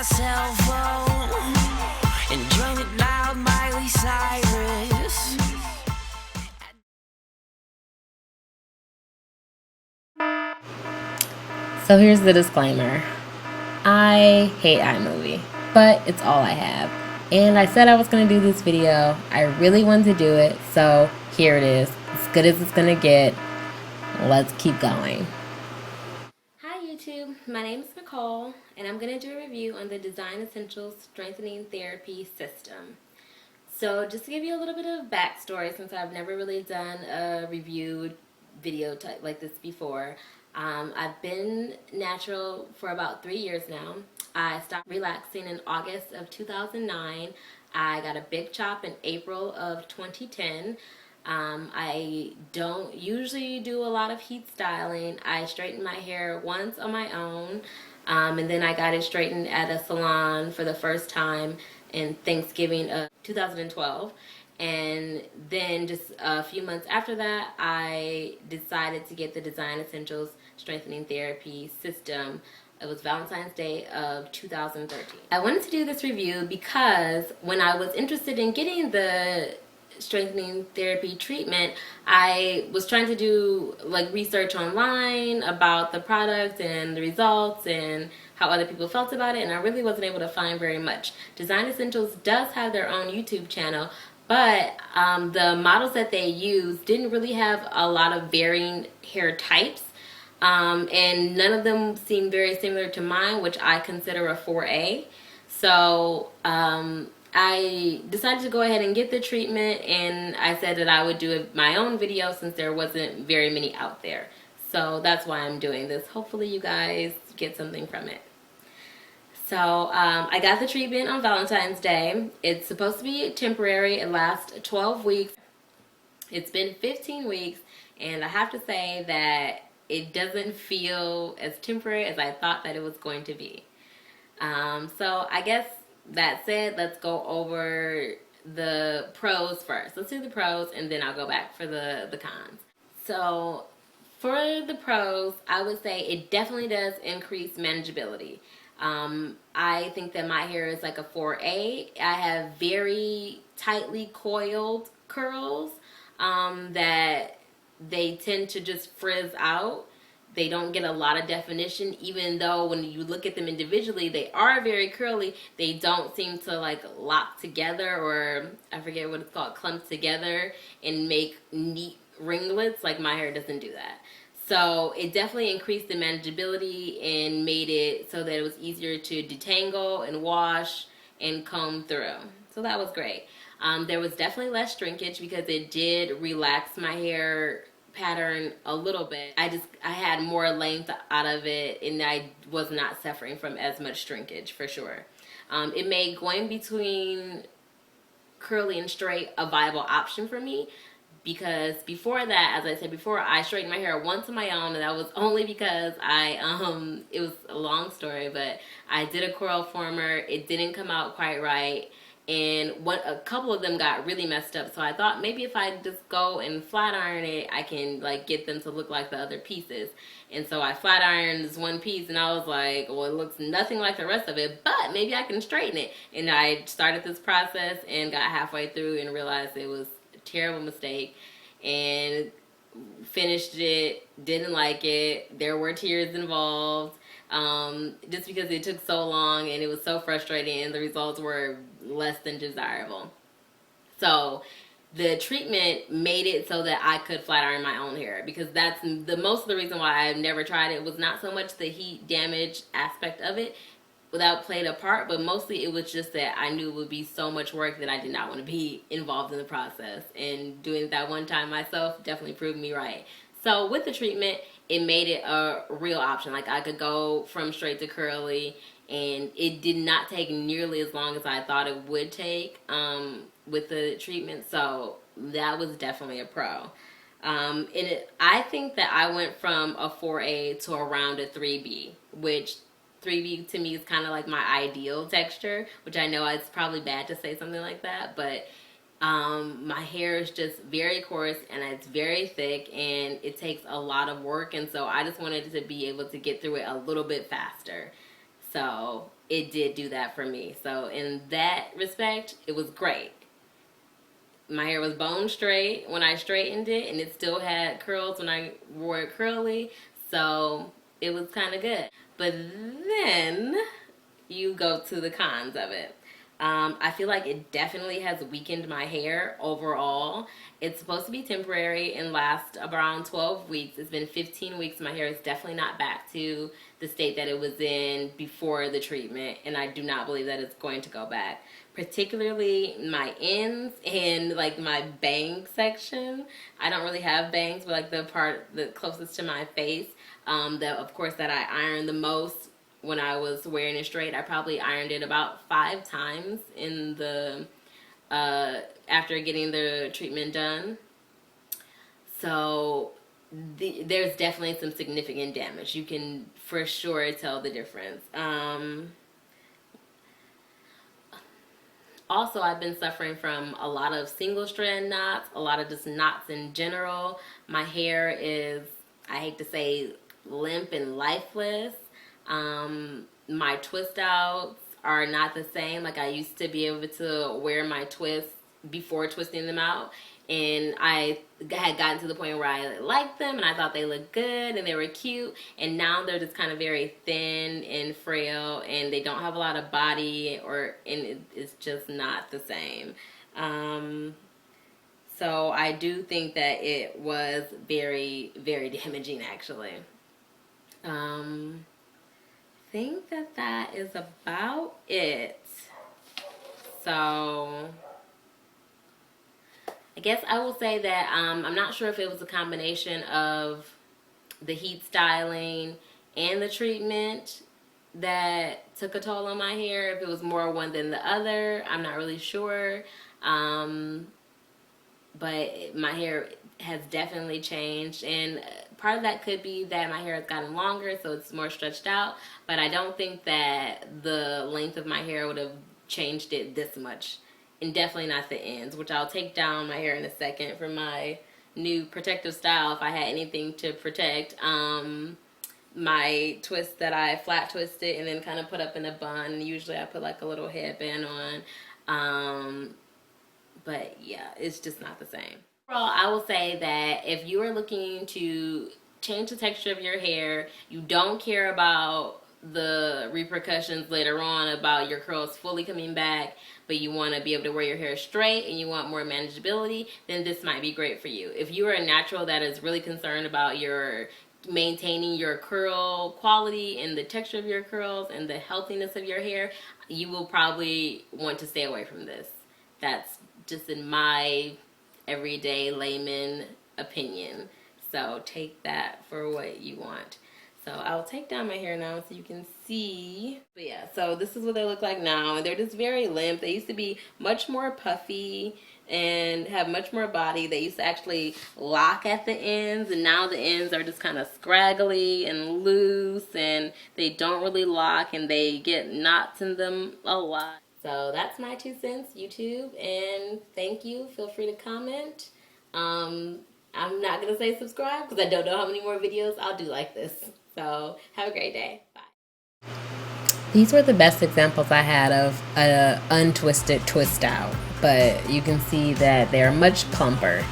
my cell phone and join it loud, Miley Cyrus. So here's the disclaimer. I hate iMovie, but it's all I have. And I said I was going to do this video. I really wanted to do it, so here it is. As good as it's going to get. Let's keep going. Hi YouTube, my name is Nicole, and I'm going to do a review on the Design Essentials Strengthening Therapy System. So just to give you a little bit of backstory, since I've never really done a review video type like this before, I've been natural for about 3 years now. I stopped relaxing in August of 2009. I got a big chop in April of 2010. I don't usually do a lot of heat styling. I straightened my hair once on my own, and then I got it straightened at a salon for the first time in Thanksgiving of 2012. And then just a few months after that, I decided to get the Design Essentials Strengthening Therapy System. It was Valentine's Day of 2013. I wanted to do this review because when I was interested in getting the strengthening therapy treatment, I was trying to do like research online about the product and the results and how other people felt about it, and I really wasn't able to find very much. Design Essentials does have their own YouTube channel, but the models that they use didn't really have a lot of varying hair types, and none of them seemed very similar to mine, which I consider a 4A. So I decided to go ahead and get the treatment, and I said that I would do my own video since there wasn't very many out there. So that's why I'm doing this. Hopefully you guys get something from it. So I got the treatment on Valentine's Day. It's supposed to be temporary. It lasts 12 weeks. It's been 15 weeks, and I have to say that it doesn't feel as temporary as I thought that it was going to be. So I guess that said, let's go over the pros first. Let's do the pros, and then I'll go back for the cons. So for the pros, I would say it definitely does increase manageability. I think that my hair is like a 4A. I have very tightly coiled curls that they tend to just frizz out. They don't get a lot of definition, even though when you look at them individually, they are very curly. They don't seem to like lock together, or I forget what it's called, clump together and make neat ringlets. Like my hair doesn't do that. So it definitely increased the manageability and made it so that it was easier to detangle and wash and comb through. So that was great. There was definitely less shrinkage because it did relax my hair pattern a little bit. I had more length out of it, and I was not suffering from as much shrinkage for sure. It made going between curly and straight a viable option for me, because before that, as I said before, I straightened my hair once on my own, and that was only because it was a long story, but I did a curl former. It didn't come out quite right, and a couple of them got really messed up. So I thought maybe if I just go and flat iron it, I can like get them to look like the other pieces. And so I flat ironed this one piece, and I was like, well, it looks nothing like the rest of it, but maybe I can straighten it. And I started this process and got halfway through and realized it was terrible mistake, and finished it, didn't like it. There were tears involved, just because it took so long and it was so frustrating and the results were less than desirable. So the treatment made it so that I could flat iron my own hair, because that's most of the reason why I've never tried it. It was not so much the heat damage aspect of it without played a part, but mostly it was just that I knew it would be so much work that I did not want to be involved in the process, and doing it that one time myself definitely proved me right. So with the treatment, it made it a real option. Like I could go from straight to curly, and it did not take nearly as long as I thought it would take with the treatment, so that was definitely a pro. I think that I went from a 4A to around a 3B, which 3B to me is kind of like my ideal texture, which I know it's probably bad to say something like that, but my hair is just very coarse and it's very thick and it takes a lot of work, and so I just wanted to be able to get through it a little bit faster. So it did do that for me. So in that respect, it was great. My hair was bone straight when I straightened it, and it still had curls when I wore it curly. So it was kind of good. But then you go to the cons of it. I feel like it definitely has weakened my hair overall. It's supposed to be temporary and last around 12 weeks. It's been 15 weeks. My hair is definitely not back to the state that it was in before the treatment, and I do not believe that it's going to go back. Particularly my ends and like my bang section. I don't really have bangs, but like the part the closest to my face, that of course that I iron the most. When I was wearing it straight, I probably ironed it about 5 times in the after getting the treatment done. So there's definitely some significant damage. You can for sure tell the difference. Also, I've been suffering from a lot of single strand knots, a lot of just knots in general. My hair is, I hate to say, limp and lifeless. My twist outs are not the same. Like I used to be able to wear my twists before twisting them out, and I had gotten to the point where I liked them and I thought they looked good and they were cute, and now they're just kind of very thin and frail and they don't have a lot of body, and it's just not the same. So I do think that it was very, very damaging actually. I think that is about it. So I guess I will say that I'm not sure if it was a combination of the heat styling and the treatment that took a toll on my hair. If it was more one than the other, I'm not really sure. But my hair has definitely changed, and part of that could be that my hair has gotten longer, so it's more stretched out, but I don't think that the length of my hair would have changed it this much, and definitely not the ends, which I'll take down my hair in a second for my new protective style if I had anything to protect. My twist that I flat twisted and then kind of put up in a bun, usually I put like a little headband on. But yeah, it's just not the same. Overall, I will say that if you are looking to change the texture of your hair, you don't care about the repercussions later on about your curls fully coming back, but you want to be able to wear your hair straight and you want more manageability, then this might be great for you. If you are a natural that is really concerned about your maintaining your curl quality and the texture of your curls and the healthiness of your hair, you will probably want to stay away from this. That's just in my everyday layman opinion. So take that for what you want. So I'll take down my hair now so you can see. But yeah, so this is what they look like now. And they're just very limp. They used to be much more puffy and have much more body. They used to actually lock at the ends, and now the ends are just kind of scraggly and loose, and they don't really lock, and they get knots in them a lot. So that's my 2 cents, YouTube, and thank you. Feel free to comment. I'm not going to say subscribe because I don't know how many more videos I'll do like this. So have a great day. Bye. These were the best examples I had of an untwisted twist out, but you can see that they're much plumper.